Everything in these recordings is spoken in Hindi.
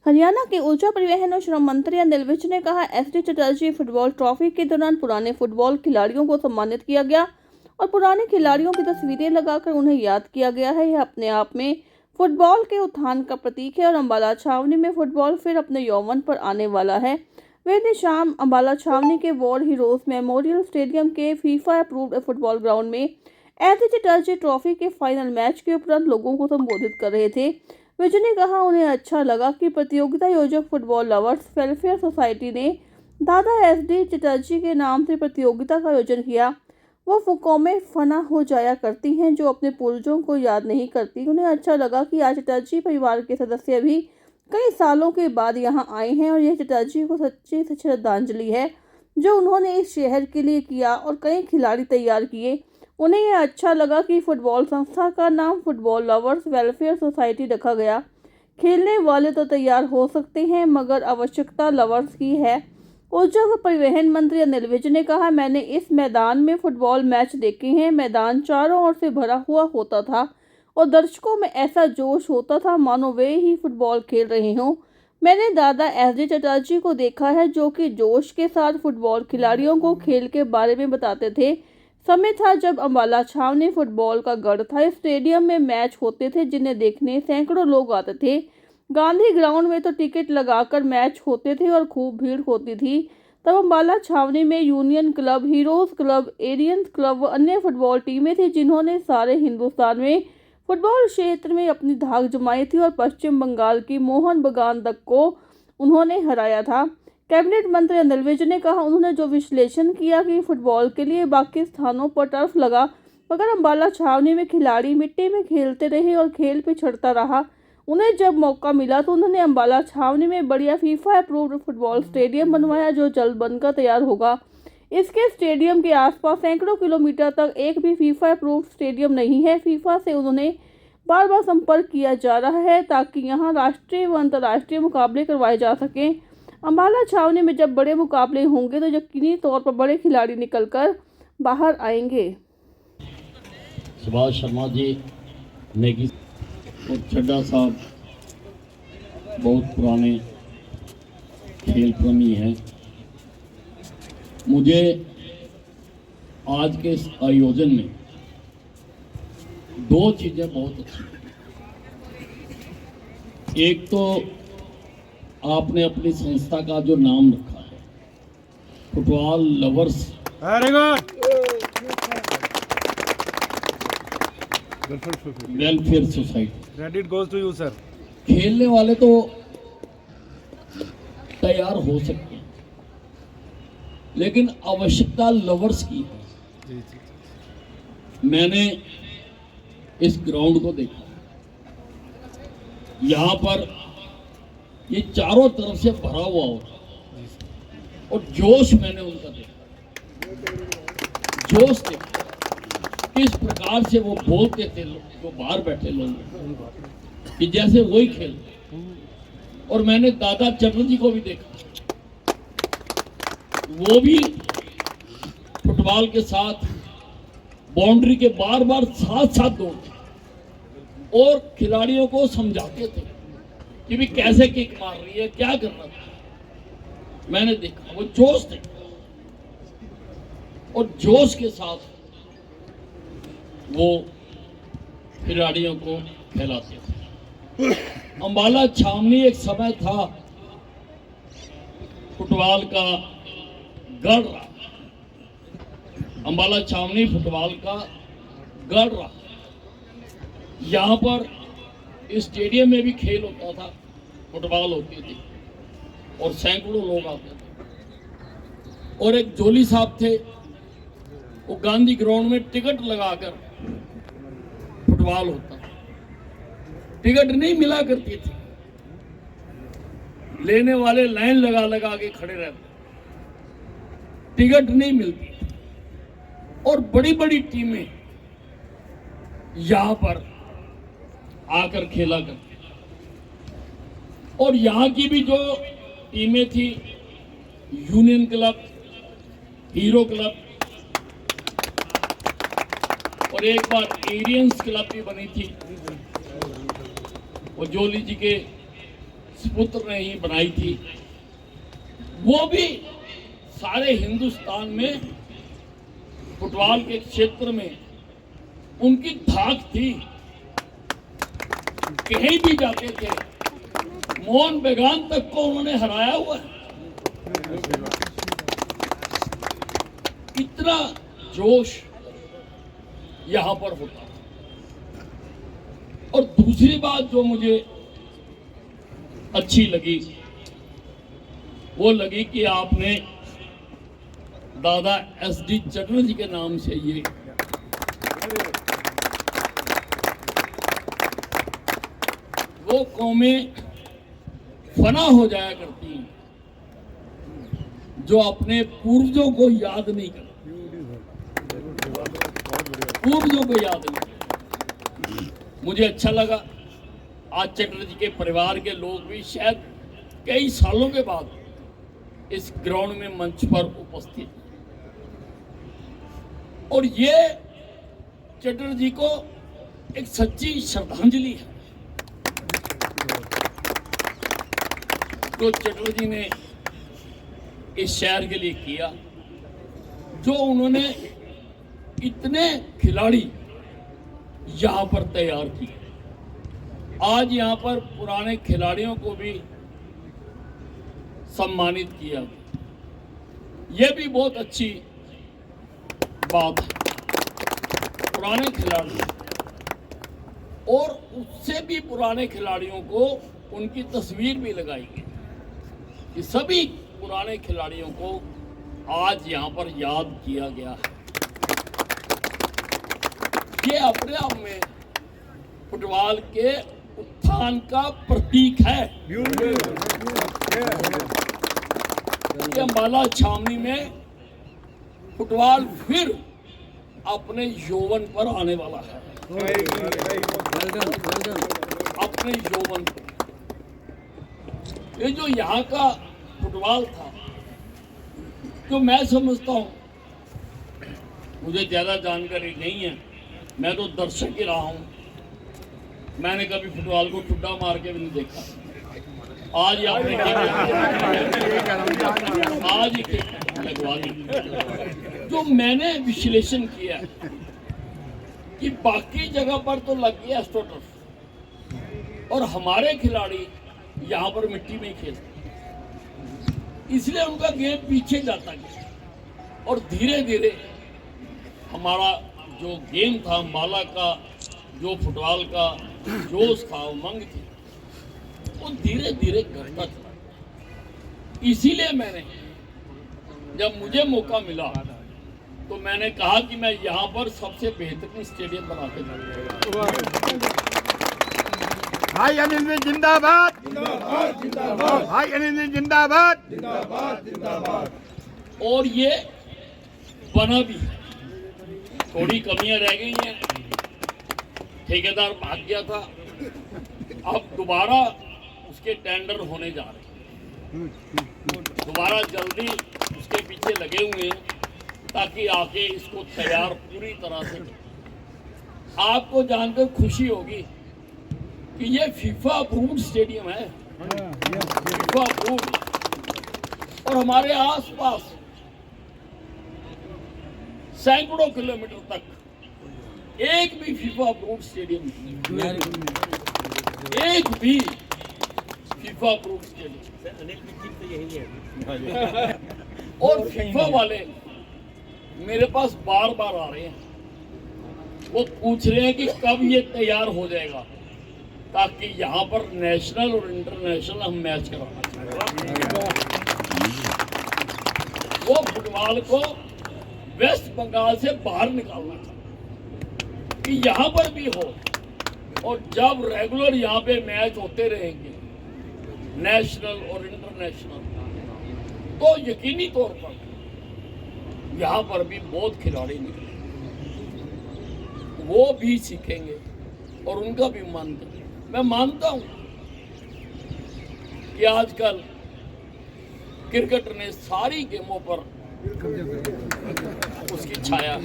हरियाणा के ऊर्जा परिवहन और श्रम मंत्री अनिल विज ने कहा, एसडी चटर्जी फुटबॉल ट्रॉफी के दौरान पुराने फुटबॉल खिलाड़ियों को सम्मानित किया गया और पुराने खिलाड़ियों की तस्वीरें लगाकर उन्हें याद किया गया है। यह अपने आप में फुटबॉल के उत्थान का प्रतीक है और अम्बाला छावनी में फुटबॉल फिर अपने यौवन पर आने वाला है। वे ने शाम अम्बाला छावनी के वॉर हीरोज मेमोरियल स्टेडियम के फीफा अप्रूव्ड फुटबॉल ग्राउंड में एसडी चटर्जी ट्रॉफी के फाइनल मैच के उपरांत लोगों को संबोधित कर रहे थे। विजय ने कहा, उन्हें अच्छा लगा कि प्रतियोगिता आयोजक फुटबॉल लवर्स वेलफेयर सोसाइटी ने दादा एसडी चटर्जी के नाम से प्रतियोगिता का आयोजन किया। वो कौमें फना हो जाया करती हैं जो अपने पूर्वजों को याद नहीं करती। उन्हें अच्छा लगा कि आज चटर्जी परिवार के सदस्य भी कई सालों के बाद यहाँ आए हैं और यह चटर्जी को सच्ची श्रद्धांजलि है जो उन्होंने इस शहर के लिए किया और कई खिलाड़ी तैयार किए। उन्हें यह अच्छा लगा कि फुटबॉल संस्था का नाम फुटबॉल लवर्स वेलफेयर सोसाइटी रखा गया। खेलने वाले तो तैयार हो सकते हैं मगर आवश्यकता लवर्स की है। ऊर्जा व परिवहन मंत्री अनिल विज ने कहा, मैंने इस मैदान में फुटबॉल मैच देखे हैं। मैदान चारों ओर से भरा हुआ होता था और दर्शकों में ऐसा जोश होता था मानो वे ही फुटबॉल खेल रहे हों। मैंने दादा एसडी चटर्जी को देखा है जो कि जोश के साथ फुटबॉल खिलाड़ियों को खेल के बारे में बताते थे। समय था जब अम्बाला छावनी फुटबॉल का गढ़ था। इस स्टेडियम में मैच होते थे जिन्हें देखने सैकड़ों लोग आते थे। गांधी ग्राउंड में तो टिकट लगाकर मैच होते थे और खूब भीड़ होती थी। तब अम्बाला छावनी में union club, heroes club, Aryans club व अन्य फुटबॉल टीमें थी जिन्होंने सारे हिंदुस्तान में फुटबॉल क्षेत्र में अपनी धाक जमाई थी और पश्चिम बंगाल की मोहन बगान तक को उन्होंने हराया था। कैबिनेट मंत्री अनिल विज ने कहा, उन्होंने जो विश्लेषण किया कि फुटबॉल के लिए बाकी स्थानों पर टर्फ लगा मगर अम्बाला छावनी में खिलाड़ी मिट्टी में खेलते रहे और खेल पे चढ़ता रहा। उन्हें जब मौका मिला तो उन्होंने अम्बाला छावनी में बढ़िया फीफा अप्रूव्ड फुटबॉल स्टेडियम बनवाया जो जल्द बनकर तैयार होगा। इसके स्टेडियम के आसपास सैकड़ों किलोमीटर तक एक भी फीफा अप्रूव्ड स्टेडियम नहीं है। फीफा से उन्होंने बार बार संपर्क किया जा रहा है ताकि यहाँ राष्ट्रीय व अंतर्राष्ट्रीय मुकाबले करवाए जा सकें। अम्बाला छावनी में जब बड़े मुकाबले होंगे तो यकीनी तौर पर बड़े खिलाड़ी निकलकर बाहर आएंगे। सुभाष शर्मा जी नेगी और चड्डा साहब बहुत पुराने खेल प्रेमी हैं। मुझे आज के इस आयोजन में दो चीजें बहुत अच्छी लगी। एक तो आपने अपनी संस्था का जो नाम रखा है football lovers, very good, welfare society. Credit goes to you sir. खेलने वाले तो तैयार हो सकते हैं लेकिन आवश्यकता लवर्स की है। मैंने इस ग्राउंड को देखा, यहां पर ये चारों तरफ से भरा हुआ होता और जोश मैंने उनका देखा, जोश देखा किस प्रकार से वो बोलते थे जो बाहर बैठे लोग कि जैसे वही खेलते। और मैंने दादा चटर्जी को भी देखा, वो भी फुटबॉल के साथ बाउंड्री के बार बार साथ साथ दौड़ते और खिलाड़ियों को समझाते थे कि भी कैसे किक मार रही है, क्या करना था। मैंने देखा वो जोश देखा और जोश के साथ वो खिलाड़ियों को खिलाते थे। अम्बाला छावनी एक समय था फुटबॉल का गढ़ रहा। अम्बाला छावनी फुटबॉल का गढ़ रहा। यहाँ पर इस स्टेडियम में भी खेल होता था, फुटबॉल होती थी और सैकड़ों लोग आते थे। और एक जोली साहब थे, वो गांधी ग्राउंड में टिकट लगाकर फुटबॉल होता था। टिकट नहीं मिला करती थी, लेने वाले लाइन लगा लगा के खड़े रहते, टिकट नहीं मिलती और बड़ी बड़ी टीमें यहां पर आकर खेला करती। और यहां की भी जो टीमें थी, यूनियन क्लब, हीरो क्लब और एक बार एरियंस क्लब भी बनी थी। वो जोली जी के सुपुत्र ने ही बनाई थी, वो भी सारे हिंदुस्तान में फुटबॉल के क्षेत्र में उनकी धाक थी। कहीं भी जाते थे, मोहन बेगान तक को उन्होंने हराया हुआ है। इतना जोश यहां पर होता है। और दूसरी बात जो मुझे अच्छी लगी, वो लगी कि आपने दादा SD चटर्जी के नाम से ये वो कौमें फना हो जाया करती हैं जो अपने पूर्वजों को याद नहीं करती, पूर्वजों को याद नहीं करती। मुझे अच्छा लगा आज चटर्जी के परिवार के लोग भी शायद कई सालों के बाद इस ग्राउंड में मंच पर उपस्थित, और ये चटर्जी को एक सच्ची श्रद्धांजलि है जो चटर्जी ने इस शहर के लिए किया, जो उन्होंने इतने खिलाड़ी यहां पर तैयार किए। आज यहां पर पुराने खिलाड़ियों को भी सम्मानित किया, यह भी बहुत अच्छी बात है। पुराने खिलाड़ी और उससे भी पुराने खिलाड़ियों को उनकी तस्वीर भी लगाई गई कि सभी पुराने खिलाड़ियों को आज यहां पर याद किया गया है। ये अपने आप में फुटबॉल के उत्थान का प्रतीक है। ये अंबाला छावनी में फुटबॉल फिर अपने यौवन पर आने वाला है, अपने यौवन पर। ये जो यहाँ का फुटबॉल था, जो मैं समझता हूँ, मुझे ज्यादा जानकारी नहीं है, मैं तो दर्शक ही रहा हूँ, मैंने कभी फुटबॉल को ठुड्डा मार के भी नहीं देखा। आज आपने आज ही लगवा दी। जो मैंने विश्लेषण किया कि बाकी जगह पर तो लग गया एस्ट्रोटर्फ और हमारे खिलाड़ी यहाँ पर मिट्टी में खेलते, इसलिए उनका गेम पीछे जाता गया और धीरे धीरे हमारा जो गेम था, अंबाला का जो फुटबॉल का जोश था, उमंग थी, वो धीरे धीरे घटता चला। इसीलिए मैंने जब मुझे मौका मिला तो मैंने कहा कि मैं यहाँ पर सबसे बेहतरीन स्टेडियम बना के दूंगा। भाई अनिल जी जिंदाबाद, जिंदाबाद, भाई अनिल जी जिंदाबाद, जिंदाबाद, जिंदाबाद। और ये बना भी, थोड़ी कमियां रह गई हैं, ठेकेदार भाग गया था, अब दोबारा उसके टेंडर होने जा रहे हैं, दोबारा जल्दी उसके पीछे लगे हुए हैं ताकि आके इसको तैयार पूरी तरह से। आपको जानकर खुशी होगी कि ये फीफा अप्रूव्ड स्टेडियम है, फीफा अप्रूव्ड, और हमारे आसपास सैकड़ों किलोमीटर तक एक भी फीफा अप्रूव्ड स्टेडियम नहीं, एक भी फीफा अप्रूव्ड स्टेडियम। और फीफा वाले मेरे पास बार बार आ रहे हैं, वो पूछ रहे हैं कि कब ये तैयार हो जाएगा ताकि यहाँ पर नेशनल और इंटरनेशनल हम मैच कराना चाहते। वो फुटबॉल को वेस्ट बंगाल से बाहर निकालना चाहते कि यहाँ पर भी हो, और जब रेगुलर यहाँ पे मैच होते रहेंगे नेशनल और इंटरनेशनल, तो यकीनी तौर पर यहाँ पर भी बहुत खिलाड़ी निकलेंगे, वो भी सीखेंगे और उनका भी मन करें। मैं मानता हूं कि आजकल क्रिकेट ने सारी गेमों पर उसकी छाया,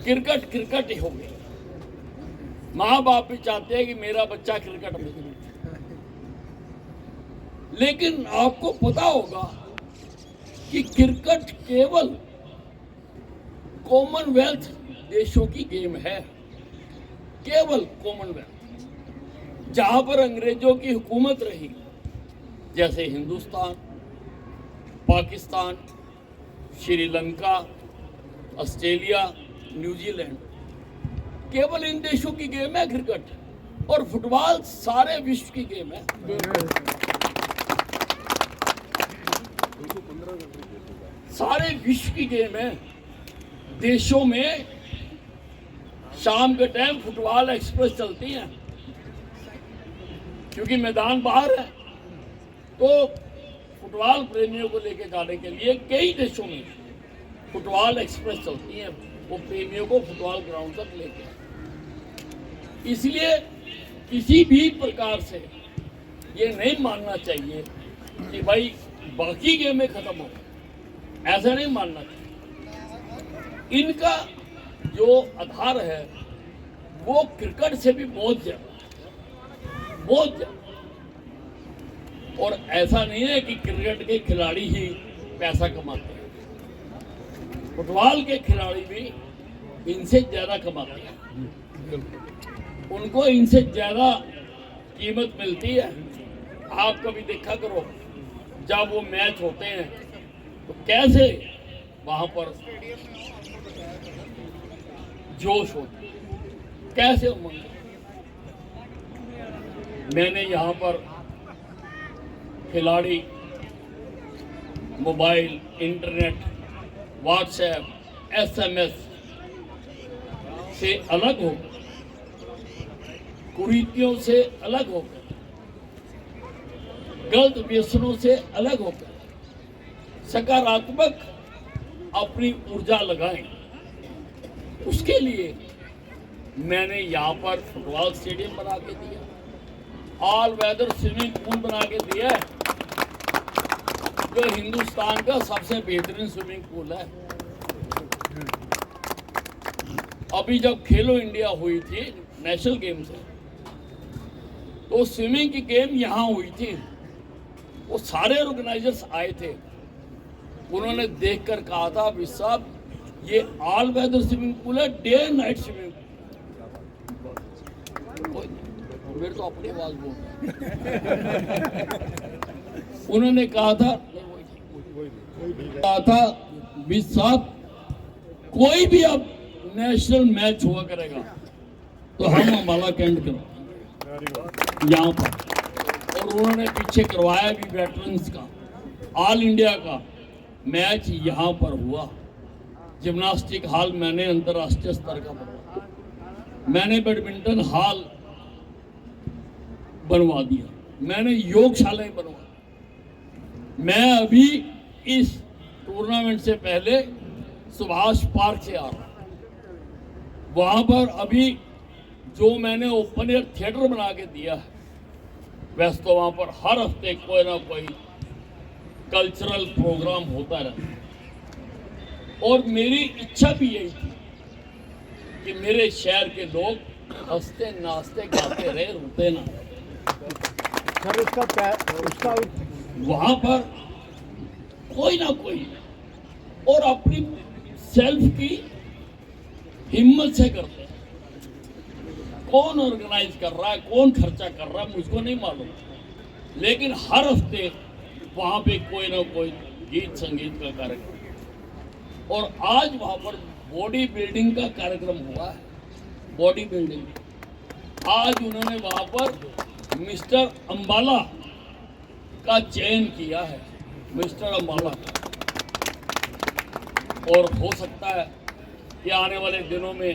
क्रिकेट क्रिकेट ही हो गई। माँ बाप भी चाहते हैं कि मेरा बच्चा क्रिकेट में, लेकिन आपको पता होगा कि क्रिकेट केवल कॉमनवेल्थ देशों की गेम है, केवल कॉमनवेल्थ। जहां पर अंग्रेजों की हुकूमत रही, जैसे हिंदुस्तान, पाकिस्तान, श्रीलंका, ऑस्ट्रेलिया, न्यूजीलैंड, केवल इन देशों की गेम है क्रिकेट। और फुटबॉल सारे विश्व की गेम है। सारे विश्व की गेम है। देशों में शाम के टाइम फुटबॉल एक्सप्रेस चलती हैं, क्योंकि मैदान बाहर है। तो फुटबॉल प्रेमियों को लेकर जाने के लिए कई देशों में फुटबॉल एक्सप्रेस चलती हैं, वो प्रेमियों को फुटबॉल ग्राउंड तक लेके। इसलिए किसी भी प्रकार से ये नहीं मानना चाहिए कि भाई बाकी गेमें खत्म हो, ऐसा नहीं मानना चाहिए। इनका जो आधार है वो क्रिकेट से भी बहुत ज्यादा, बहुत ज्यादा। और ऐसा नहीं है कि क्रिकेट के खिलाड़ी ही पैसा कमाते हैं, फुटबॉल के खिलाड़ी भी इनसे ज्यादा कमाते हैं, उनको इनसे ज्यादा कीमत मिलती है। आप कभी देखा करो, जब वो मैच होते हैं तो कैसे वहां पर जोश होता है, कैसे उमंग। मैंने यहाँ पर खिलाड़ी मोबाइल, इंटरनेट, व्हाट्सएप, SMS से अलग होकर, कुरीतियों से अलग होकर, गलत व्यसनों से अलग होकर सकारात्मक अपनी ऊर्जा लगाएं। उसके लिए मैंने यहाँ पर फुटबॉल स्टेडियम बना के दिया, ऑल वेदर स्विमिंग पूल बना के दिया है, जो हिंदुस्तान का सबसे बेहतरीन स्विमिंग पूल है। अभी जब खेलो इंडिया हुई थी नेशनल गेम्स है, तो स्विमिंग की गेम यहाँ हुई थी। वो सारे ऑर्गेनाइजर्स आए थे, उन्होंने देखकर कहा था अभी साहब ये ऑल वेदर स्विमिंग पूल है, day and night swimming pool. मेरे तो अपनी आवाज बोल, उन्होंने कहा था भी साहब कोई भी अब नेशनल मैच हुआ करेगा तो हम अम्बाला कैंट करो यहाँ पर। और उन्होंने पीछे करवाया भी वेटरन्स का, ऑल इंडिया का मैच यहाँ पर हुआ। जिम्नास्टिक हॉल मैंने अंतर्राष्ट्रीय स्तर का बनवाया, मैंने बैडमिंटन हॉल बनवा दिया, मैंने योगशालाएं बनवा। मैं अभी इस टूर्नामेंट से पहले सुभाष पार्क से आ रहा, वहां पर अभी जो मैंने ओपन एयर थिएटर बना के दिया है, वैसे तो वहां पर हर हफ्ते कोई ना कोई कल्चरल प्रोग्राम होता रहता है। और मेरी इच्छा भी यही थी कि मेरे शहर के लोग हंसते नाचते गाते रहे, रोते ना। सर उसका वहां पर कोई ना कोई और अपनी सेल्फ की हिम्मत से करते हैं। कौन ऑर्गेनाइज कर रहा है, कौन खर्चा कर रहा है, मुझको नहीं मालूम, लेकिन हर हफ्ते वहां पे कोई ना कोई गीत संगीत का कार्यक्रम। और आज वहां पर बॉडी बिल्डिंग का कार्यक्रम हुआ है, बॉडी बिल्डिंग। आज उन्होंने वहां पर मिस्टर अंबाला का चयन किया है, मिस्टर अंबाला का। और हो सकता है कि आने वाले दिनों में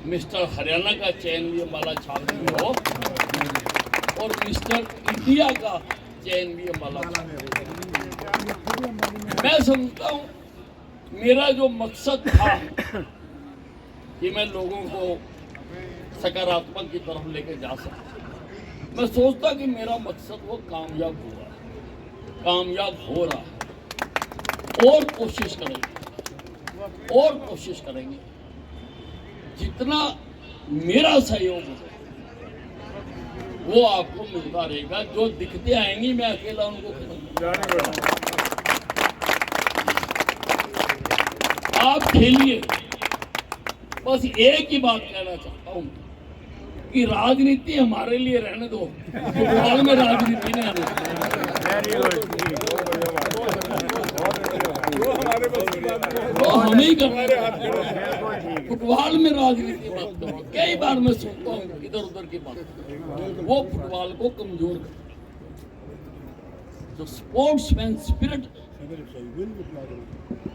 मिस्टर हरियाणा का चयन भी अंबाला छावनी में हो, और मिस्टर इंडिया का चयन भी अंबाला का। मैं समझता हूँ मेरा जो मकसद था कि मैं लोगों को सकारात्मक की तरफ लेके जा सकता, मैं सोचता कि मेरा मकसद वो कामयाब हुआ, कामयाब हो रहा है। और कोशिश करेंगे, और कोशिश करेंगे, जितना मेरा सहयोग हो वो आपको मिलता रहेगा। जो दिखते आएंगी मैं अकेला उनको खिलाऊंगा। आप खेलिए। बस एक ही बात कहना चाहता हूं कि राजनीति हमारे लिए रहने दो, फुटबॉल में राजनीति नहीं आने वो हम ही करते। फुटबॉल में राजनीति मत करो। कई बार मैं सुनता हूँ इधर उधर की बात, वो फुटबॉल को कमजोर कर। जो स्पोर्ट्समैन स्पिरिट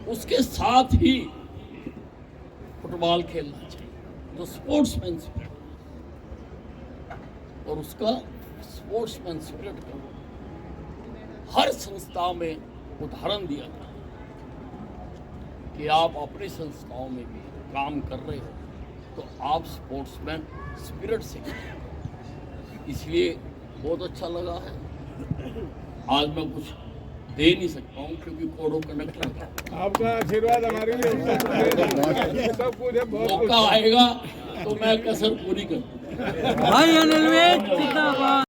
उसके साथ ही फुटबॉल खेलना चाहिए। जो स्पोर्ट्समैन स्पिरिट और उसका स्पोर्ट्समैन स्पिरिट का हर संस्था में उदाहरण दिया था कि आप अपनी संस्थाओं में भी काम कर रहे हो तो आप स्पोर्ट्समैन स्पिरिट से करें। इसलिए बहुत अच्छा लगा है। आज मैं कुछ दे नहीं सकता हूँ क्योंकि कोड ऑफ कंडक्ट लगा। आपका आशीर्वाद हमारे लिए सब कुछ है। मौका आएगा तो मैं कसर पूरी करूँ। भाई अनिल में जिंदाबाद।